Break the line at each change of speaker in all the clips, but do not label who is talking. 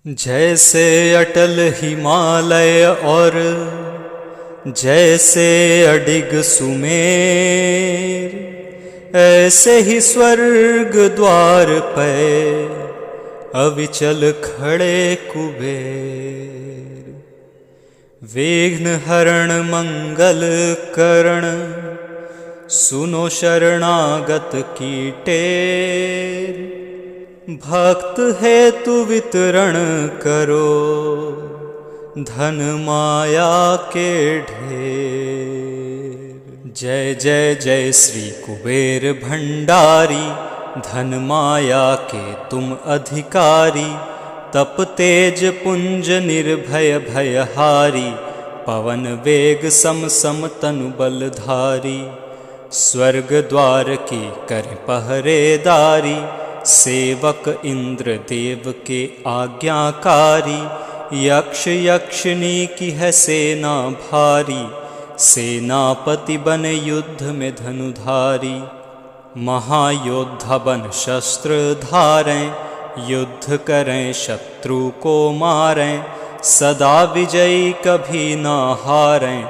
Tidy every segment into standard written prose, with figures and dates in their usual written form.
जैसे अटल हिमालय और जैसे अडिग सुमेर, ऐसे ही स्वर्ग द्वार पे अविचल खड़े कुबेर। विघ्न हरण मंगल करण, सुनो शरणागत की टेर। भक्त हेतु वितरण करो, धन माया के ढेर। जय जय जय श्री कुबेर भंडारी, धन माया के तुम अधिकारी। तप तेज पुंज निर्भय भयहारी, पवन वेग सम सम तनु बलधारी। स्वर्ग द्वार की कर पहरेदारी, सेवक इंद्र देव के आज्ञाकारी। यक्ष यक्षिणी की है सेना भारी, सेनापति बन युद्ध में धनुधारी। महायोद्धा बन शस्त्र धारें, युद्ध करें शत्रु को मारें। सदा विजयी कभी ना हारें,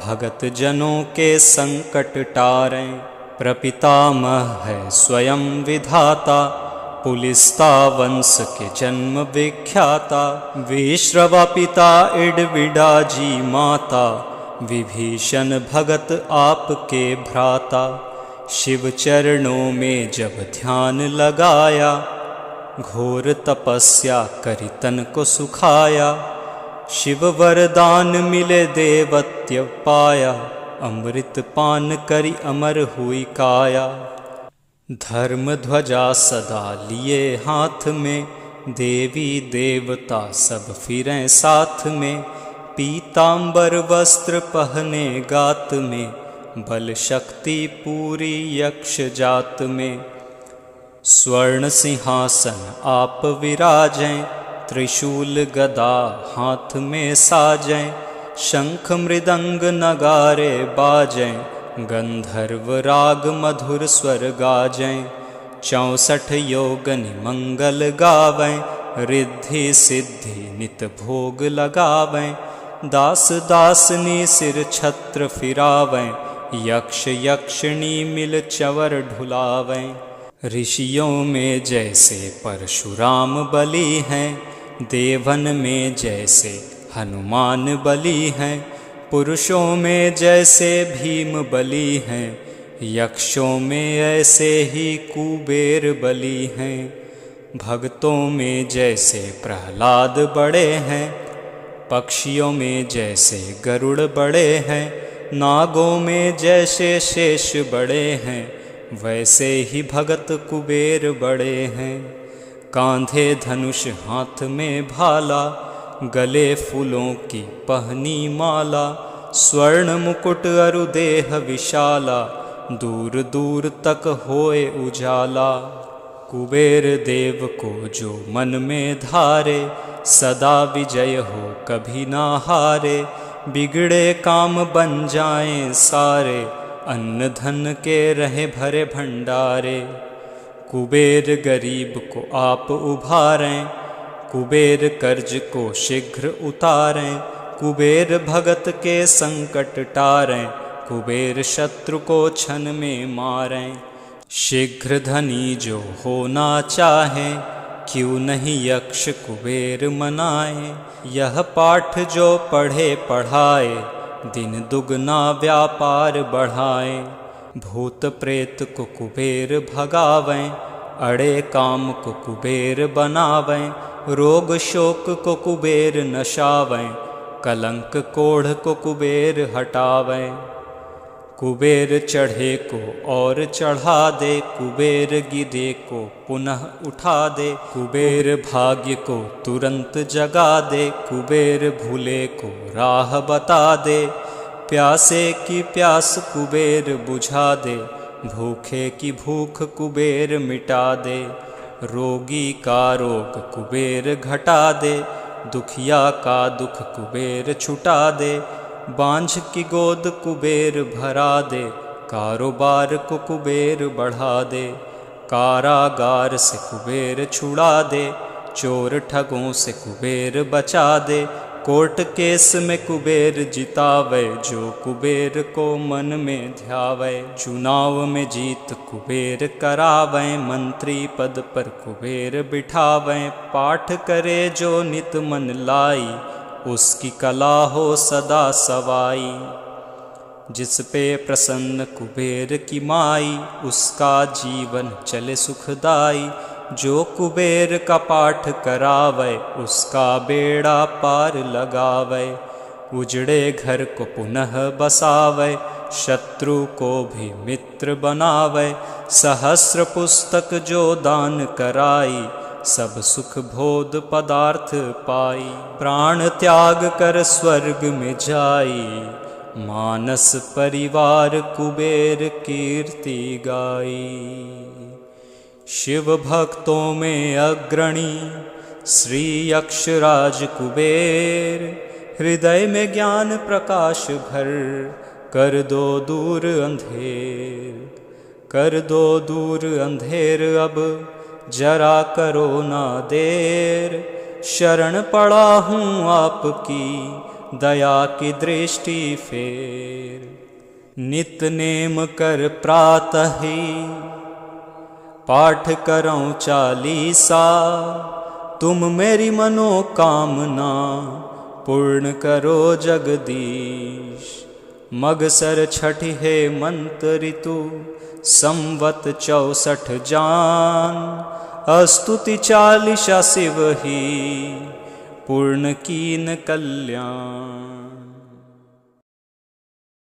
भगत जनों के संकट टारें। प्रपितामह है स्वयं विधाता, पुलिस्ता वंश के जन्म विख्याता। विश्रवा पिता इडविडाजी माता, विभीषण भगत आपके भ्राता। शिव चरणों में जब ध्यान लगाया, घोर तपस्या करी तन को सुखाया। शिव वरदान मिले देवत्य पाया, अमृत पान करी अमर हुई काया। धर्म ध्वजा सदा लिए हाथ में, देवी देवता सब फिरें साथ में। पीतांबर वस्त्र पहने गात में, बल शक्ति पूरी यक्ष जात में। स्वर्ण सिंहासन आप विराजें, त्रिशूल गदा हाथ में साजें। शंख मृदंग नगारे बाजें, गंधर्व राग मधुर स्वर गाजें। 64 योगनि मंगल गावें, रिद्धि सिद्धि नित भोग लगावें। दास दासनी सिर छत्र फिरावें, यक्ष यक्षिणी मिल चवर ढुलावें। ऋषियों में जैसे परशुराम बली हैं, देवन में जैसे हनुमान बली हैं। पुरुषों में जैसे भीम बली हैं, यक्षों में ऐसे ही कुबेर बली हैं। भक्तों में जैसे प्रहलाद बड़े हैं, पक्षियों में जैसे गरुड़ बड़े हैं। नागों में जैसे शेष बड़े हैं, वैसे ही भगत कुबेर बड़े हैं। कांधे धनुष हाथ में भाला, गले फूलों की पहनी माला। स्वर्ण मुकुट अरु देह विशाला, दूर दूर तक होए उजाला। कुबेर देव को जो मन में धारे, सदा विजय हो कभी ना हारे। बिगड़े काम बन जाएं सारे, अन्न धन के रहे भरे भंडारे। कुबेर गरीब को आप उभारें, कुबेर कर्ज को शीघ्र उतारें। कुबेर भगत के संकट टारें, कुबेर शत्रु को क्षण में मारें। शीघ्र धनी जो होना चाहे, क्यों नहीं यक्ष कुबेर मनाए। यह पाठ जो पढ़े पढ़ाए, दिन दुगना व्यापार बढ़ाए। भूत प्रेत को कुबेर भगावें, अड़े काम को कुबेर बनावें। रोग शोक को कुबेर नशावें, कलंक कोढ़ को कुबेर हटावें। कुबेर चढ़े को और चढ़ा दे, कुबेर गिरे को पुनः उठा दे। कुबेर भाग्य को तुरंत जगा दे, कुबेर भूले को राह बता दे। प्यासे की प्यास कुबेर बुझा दे, भूखे की भूख कुबेर मिटा दे। रोगी का रोग कुबेर घटा दे, दुखिया का दुख कुबेर छुटा दे। बांझ की गोद कुबेर भरा दे, कारोबार को कुबेर बढ़ा दे। कारागार से कुबेर छुड़ा दे, चोर ठगों से कुबेर बचा दे। कोर्ट केस में कुबेर जितावे, जो कुबेर को मन में ध्यावे। चुनाव में जीत कुबेर करावे, मंत्री पद पर कुबेर बिठावे। पाठ करे जो नित मन लाई, उसकी कला हो सदा सवाई। जिस पे प्रसन्न कुबेर की माई, उसका जीवन चले सुखदाई। जो कुबेर का पाठ करावे, उसका बेड़ा पार लगावे। उजड़े घर को पुनः बसावे, शत्रु को भी मित्र बनावे। सहस्र पुस्तक जो दान कराई, सब सुख भोग पदार्थ पाई। प्राण त्याग कर स्वर्ग में जाई, मानस परिवार कुबेर कीर्ति गाई। शिव भक्तों में अग्रणी श्री यक्षराज कुबेर, हृदय में ज्ञान प्रकाश भर, कर दो दूर अंधेर। कर दो दूर अंधेर अब, जरा करो ना देर। शरण पड़ा हूँ आपकी, दया की दृष्टि फेर। नित नेम कर प्रातः ही, पाठ करऊं चालीसा। तुम मेरी मनोकामना, पूर्ण करो जगदीश। मगसर छठ हेमंत ऋतु, संवत 64 जान। स्तुति चालीसा शिव ही, पूर्ण कीन कल्याण।